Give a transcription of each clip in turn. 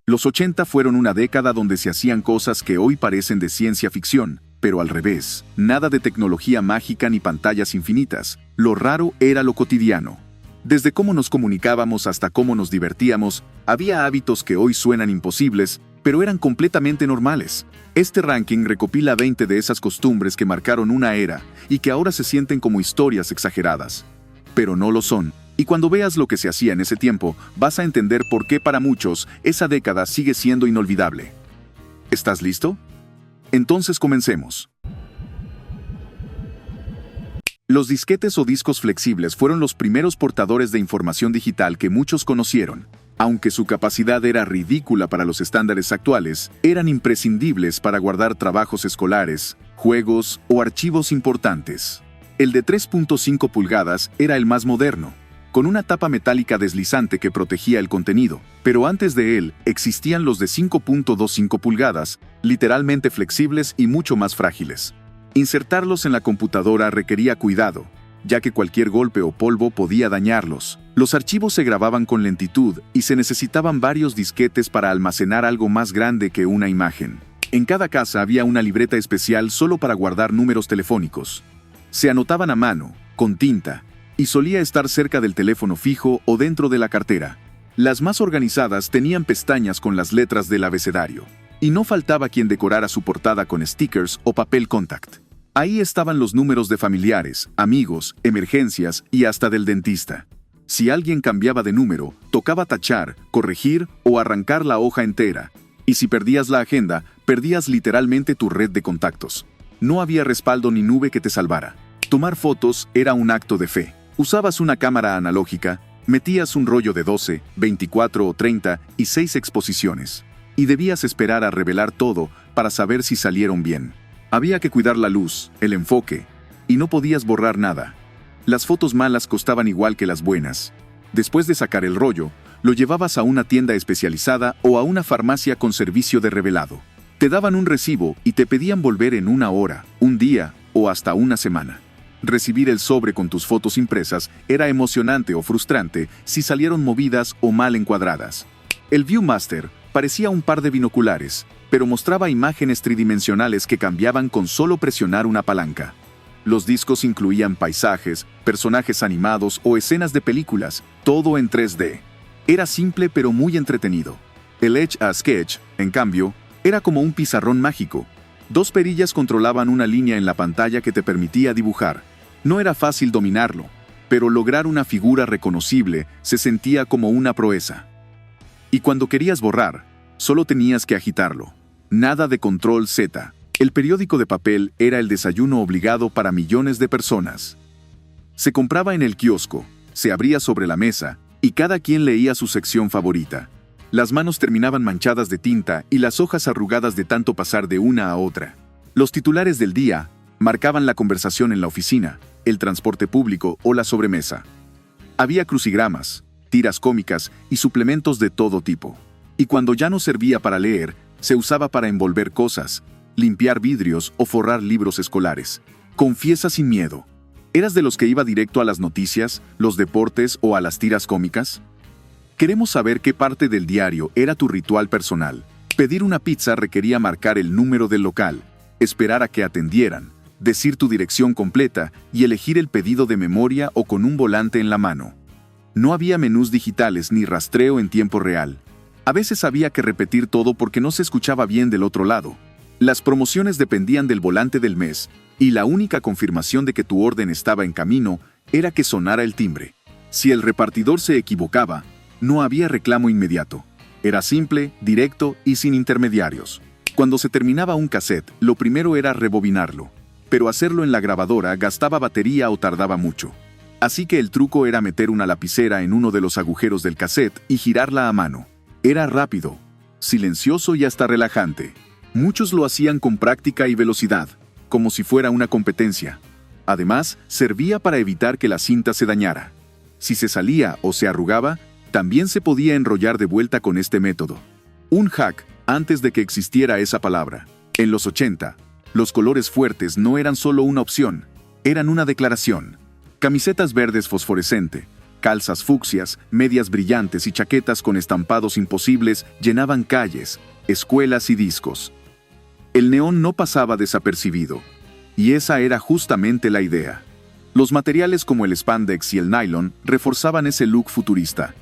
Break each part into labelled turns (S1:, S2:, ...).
S1: Los 80 fueron una década donde se hacían cosas que hoy parecen de ciencia ficción, pero al revés, nada de tecnología mágica ni pantallas infinitas. Lo raro era lo cotidiano. Desde cómo nos comunicábamos hasta cómo nos divertíamos, había hábitos que hoy suenan imposibles, pero eran completamente normales. Este ranking recopila 20 de esas costumbres que marcaron una era y que ahora se sienten como historias exageradas. Pero no lo son. Y cuando veas lo que se hacía en ese tiempo, vas a entender por qué para muchos esa década sigue siendo inolvidable. ¿Estás listo? Entonces comencemos. Los disquetes o discos flexibles fueron los primeros portadores de información digital que muchos conocieron. Aunque su capacidad era ridícula para los estándares actuales, eran imprescindibles para guardar trabajos escolares, juegos o archivos importantes. El de 3.5 pulgadas era el más moderno, con una tapa metálica deslizante que protegía el contenido, pero antes de él existían los de 5.25 pulgadas, literalmente flexibles y mucho más frágiles. Insertarlos en la computadora requería cuidado, ya que cualquier golpe o polvo podía dañarlos. Los archivos se grababan con lentitud y se necesitaban varios disquetes para almacenar algo más grande que una imagen. En cada casa había una libreta especial solo para guardar números telefónicos. Se anotaban a mano, con tinta, y solía estar cerca del teléfono fijo o dentro de la cartera. Las más organizadas tenían pestañas con las letras del abecedario. Y no faltaba quien decorara su portada con stickers o papel contact. Ahí estaban los números de familiares, amigos, emergencias y hasta del dentista. Si alguien cambiaba de número, tocaba tachar, corregir o arrancar la hoja entera. Y si perdías la agenda, perdías literalmente tu red de contactos. No había respaldo ni nube que te salvara. Tomar fotos era un acto de fe. Usabas una cámara analógica, metías un rollo de 12, 24 o 30 y 6 exposiciones. Y debías esperar a revelar todo para saber si salieron bien. Había que cuidar la luz, el enfoque, y no podías borrar nada. Las fotos malas costaban igual que las buenas. Después de sacar el rollo, lo llevabas a una tienda especializada o a una farmacia con servicio de revelado. Te daban un recibo y te pedían volver en una hora, un día o hasta una semana. Recibir el sobre con tus fotos impresas era emocionante o frustrante si salieron movidas o mal encuadradas. El Viewmaster parecía un par de binoculares, pero mostraba imágenes tridimensionales que cambiaban con solo presionar una palanca. Los discos incluían paisajes, personajes animados o escenas de películas, todo en 3D. Era simple pero muy entretenido. El Etch a Sketch, en cambio, era como un pizarrón mágico. 2 perillas controlaban una línea en la pantalla que te permitía dibujar. No era fácil dominarlo, pero lograr una figura reconocible se sentía como una proeza. Y cuando querías borrar, solo tenías que agitarlo. Nada de control Z. El periódico de papel era el desayuno obligado para millones de personas. Se compraba en el kiosco, se abría sobre la mesa, y cada quien leía su sección favorita. Las manos terminaban manchadas de tinta y las hojas arrugadas de tanto pasar de una a otra. Los titulares del día marcaban la conversación en la oficina, el transporte público o la sobremesa. Había crucigramas, tiras cómicas y suplementos de todo tipo. Y cuando ya no servía para leer, se usaba para envolver cosas, limpiar vidrios o forrar libros escolares. Confiesa sin miedo. ¿Eras de los que iba directo a las noticias, los deportes o a las tiras cómicas? Queremos saber qué parte del diario era tu ritual personal. Pedir una pizza requería marcar el número del local, esperar a que atendieran, decir tu dirección completa y elegir el pedido de memoria o con un volante en la mano. No había menús digitales ni rastreo en tiempo real. A veces había que repetir todo porque no se escuchaba bien del otro lado. Las promociones dependían del volante del mes, y la única confirmación de que tu orden estaba en camino era que sonara el timbre. Si el repartidor se equivocaba, no había reclamo inmediato. Era simple, directo y sin intermediarios. Cuando se terminaba un cassette, lo primero era rebobinarlo. Pero hacerlo en la grabadora gastaba batería o tardaba mucho. Así que el truco era meter una lapicera en uno de los agujeros del cassette y girarla a mano. Era rápido, silencioso y hasta relajante. Muchos lo hacían con práctica y velocidad, como si fuera una competencia. Además, servía para evitar que la cinta se dañara. Si se salía o se arrugaba, también se podía enrollar de vuelta con este método. Un hack antes de que existiera esa palabra. En los 80, los colores fuertes no eran solo una opción, eran una declaración. Camisetas verdes fosforescente, Calzas fucsias, medias brillantes y chaquetas con estampados imposibles llenaban calles, escuelas y discos. El neón no pasaba desapercibido. Y esa era justamente la idea. Los materiales como el spandex y el nylon reforzaban ese look futurista.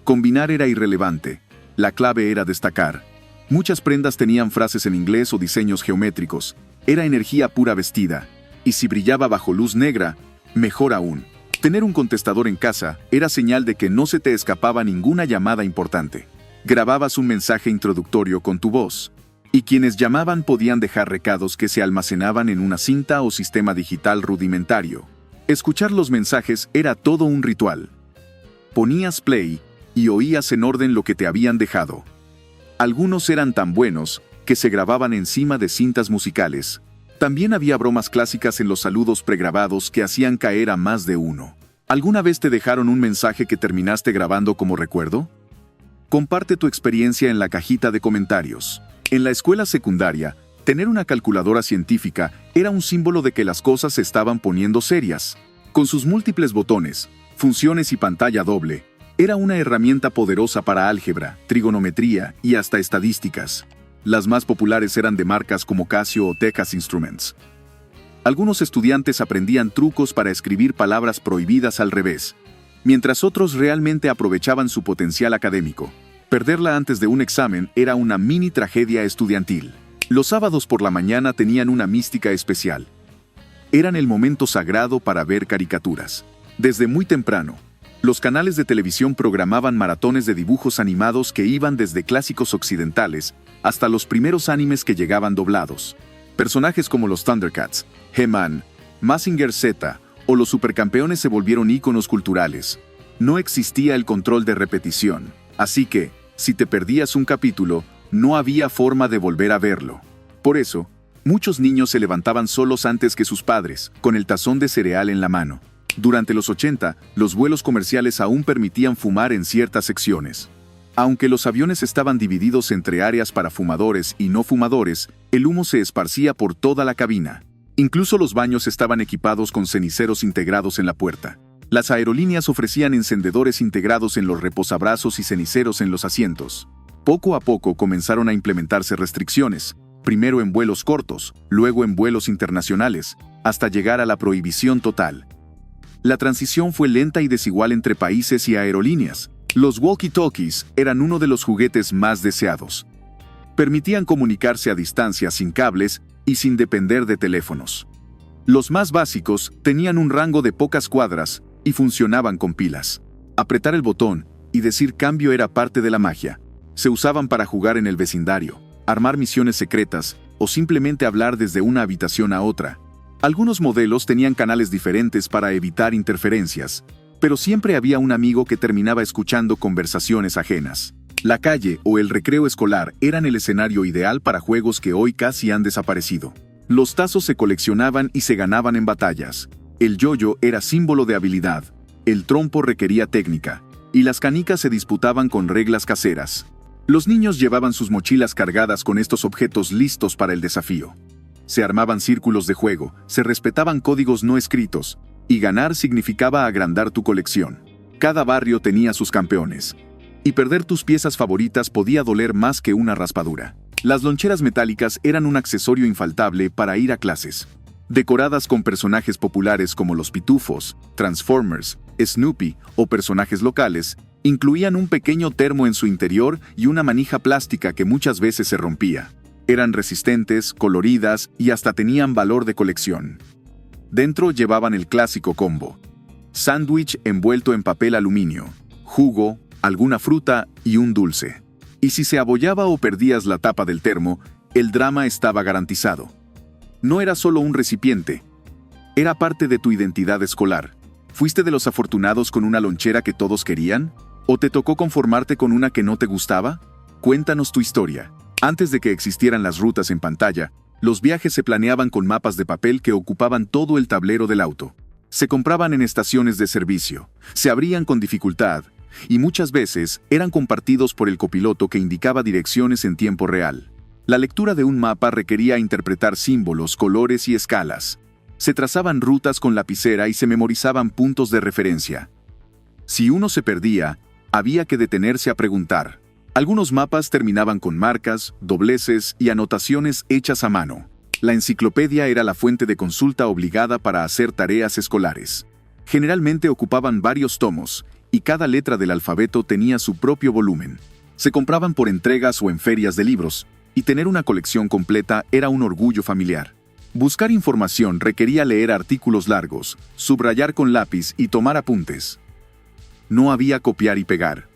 S1: Combinar era irrelevante. La clave era destacar. Muchas prendas tenían frases en inglés o diseños geométricos. Era energía pura vestida. Y si brillaba bajo luz negra, mejor aún. Tener un contestador en casa era señal de que no se te escapaba ninguna llamada importante. Grababas un mensaje introductorio con tu voz. Y quienes llamaban podían dejar recados que se almacenaban en una cinta o sistema digital rudimentario. Escuchar los mensajes era todo un ritual. Ponías play y oías en orden lo que te habían dejado. Algunos eran tan buenos que se grababan encima de cintas musicales. También había bromas clásicas en los saludos pregrabados que hacían caer a más de uno. ¿Alguna vez te dejaron un mensaje que terminaste grabando como recuerdo? Comparte tu experiencia en la cajita de comentarios. En la escuela secundaria, tener una calculadora científica era un símbolo de que las cosas se estaban poniendo serias. Con sus múltiples botones, funciones y pantalla doble, era una herramienta poderosa para álgebra, trigonometría y hasta estadísticas. Las más populares eran de marcas como Casio o Texas Instruments. Algunos estudiantes aprendían trucos para escribir palabras prohibidas al revés, mientras otros realmente aprovechaban su potencial académico. Perderla antes de un examen era una mini tragedia estudiantil. Los sábados por la mañana tenían una mística especial. Eran el momento sagrado para ver caricaturas. Desde muy temprano, los canales de televisión programaban maratones de dibujos animados que iban desde clásicos occidentales hasta los primeros animes que llegaban doblados. Personajes como los Thundercats, He-Man, Mazinger Z o los Supercampeones se volvieron íconos culturales. No existía el control de repetición, así que, si te perdías un capítulo, no había forma de volver a verlo. Por eso, muchos niños se levantaban solos antes que sus padres, con el tazón de cereal en la mano. Durante los 80, los vuelos comerciales aún permitían fumar en ciertas secciones. Aunque los aviones estaban divididos entre áreas para fumadores y no fumadores, el humo se esparcía por toda la cabina. Incluso los baños estaban equipados con ceniceros integrados en la puerta. Las aerolíneas ofrecían encendedores integrados en los reposabrazos y ceniceros en los asientos. Poco a poco comenzaron a implementarse restricciones, primero en vuelos cortos, luego en vuelos internacionales, hasta llegar a la prohibición total. La transición fue lenta y desigual entre países y aerolíneas. Los walkie-talkies eran uno de los juguetes más deseados. Permitían comunicarse a distancia sin cables y sin depender de teléfonos. Los más básicos tenían un rango de pocas cuadras y funcionaban con pilas. Apretar el botón y decir cambio era parte de la magia. Se usaban para jugar en el vecindario, armar misiones secretas o simplemente hablar desde una habitación a otra. Algunos modelos tenían canales diferentes para evitar interferencias, pero siempre había un amigo que terminaba escuchando conversaciones ajenas. La calle o el recreo escolar eran el escenario ideal para juegos que hoy casi han desaparecido. Los tazos se coleccionaban y se ganaban en batallas. El yoyo era símbolo de habilidad, el trompo requería técnica, y las canicas se disputaban con reglas caseras. Los niños llevaban sus mochilas cargadas con estos objetos listos para el desafío. Se armaban círculos de juego, se respetaban códigos no escritos, y ganar significaba agrandar tu colección. Cada barrio tenía sus campeones. Y perder tus piezas favoritas podía doler más que una raspadura. Las loncheras metálicas eran un accesorio infaltable para ir a clases. Decoradas con personajes populares como los Pitufos, Transformers, Snoopy o personajes locales, incluían un pequeño termo en su interior y una manija plástica que muchas veces se rompía. Eran resistentes, coloridas y hasta tenían valor de colección. Dentro llevaban el clásico combo: sándwich envuelto en papel aluminio, jugo, alguna fruta y un dulce. Y si se abollaba o perdías la tapa del termo, el drama estaba garantizado. No era solo un recipiente, era parte de tu identidad escolar. ¿Fuiste de los afortunados con una lonchera que todos querían? ¿O te tocó conformarte con una que no te gustaba? Cuéntanos tu historia. Antes de que existieran las rutas en pantalla, los viajes se planeaban con mapas de papel que ocupaban todo el tablero del auto. Se compraban en estaciones de servicio, se abrían con dificultad, y muchas veces eran compartidos por el copiloto que indicaba direcciones en tiempo real. La lectura de un mapa requería interpretar símbolos, colores y escalas. Se trazaban rutas con lapicera y se memorizaban puntos de referencia. Si uno se perdía, había que detenerse a preguntar. Algunos mapas terminaban con marcas, dobleces y anotaciones hechas a mano. La enciclopedia era la fuente de consulta obligada para hacer tareas escolares. Generalmente ocupaban varios tomos, y cada letra del alfabeto tenía su propio volumen. Se compraban por entregas o en ferias de libros, y tener una colección completa era un orgullo familiar. Buscar información requería leer artículos largos, subrayar con lápiz y tomar apuntes. No había copiar y pegar.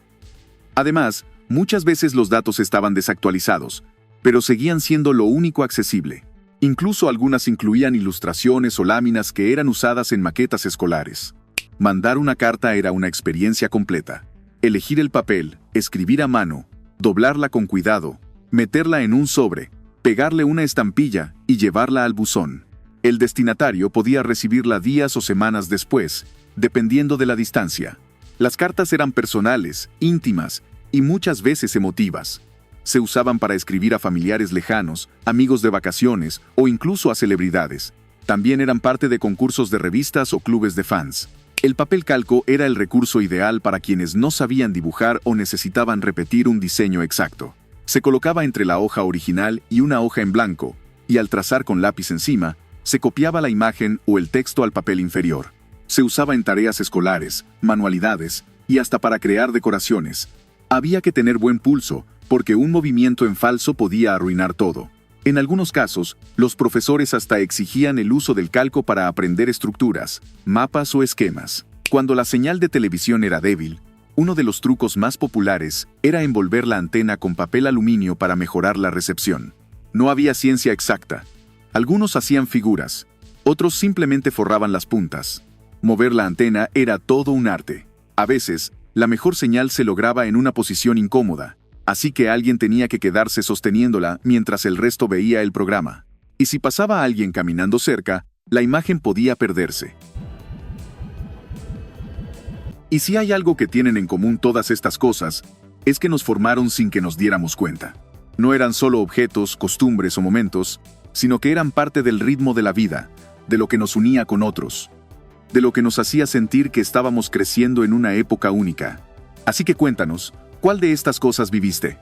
S1: Además, muchas veces los datos estaban desactualizados, pero seguían siendo lo único accesible. Incluso algunas incluían ilustraciones o láminas que eran usadas en maquetas escolares. Mandar una carta era una experiencia completa. Elegir el papel, escribir a mano, doblarla con cuidado, meterla en un sobre, pegarle una estampilla y llevarla al buzón. El destinatario podía recibirla días o semanas después, dependiendo de la distancia. Las cartas eran personales, íntimas y muchas veces emotivas. Se usaban para escribir a familiares lejanos, amigos de vacaciones o incluso a celebridades. También eran parte de concursos de revistas o clubes de fans. El papel calco era el recurso ideal para quienes no sabían dibujar o necesitaban repetir un diseño exacto. Se colocaba entre la hoja original y una hoja en blanco, y al trazar con lápiz encima, se copiaba la imagen o el texto al papel inferior. Se usaba en tareas escolares, manualidades y hasta para crear decoraciones. Había que tener buen pulso, porque un movimiento en falso podía arruinar todo. En algunos casos, los profesores hasta exigían el uso del calco para aprender estructuras, mapas o esquemas. Cuando la señal de televisión era débil, uno de los trucos más populares era envolver la antena con papel aluminio para mejorar la recepción. No había ciencia exacta. Algunos hacían figuras, otros simplemente forraban las puntas. Mover la antena era todo un arte. A veces, la mejor señal se lograba en una posición incómoda, así que alguien tenía que quedarse sosteniéndola mientras el resto veía el programa. Y si pasaba alguien caminando cerca, la imagen podía perderse. Y si hay algo que tienen en común todas estas cosas, es que nos formaron sin que nos diéramos cuenta. No eran solo objetos, costumbres o momentos, sino que eran parte del ritmo de la vida, de lo que nos unía con otros, de lo que nos hacía sentir que estábamos creciendo en una época única. Así que cuéntanos, ¿cuál de estas cosas viviste?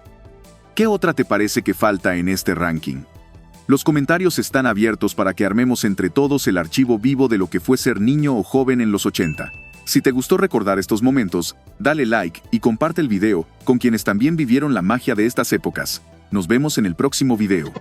S1: ¿Qué otra te parece que falta en este ranking? Los comentarios están abiertos para que armemos entre todos el archivo vivo de lo que fue ser niño o joven en los 80. Si te gustó recordar estos momentos, dale like y comparte el video con quienes también vivieron la magia de estas épocas. Nos vemos en el próximo video.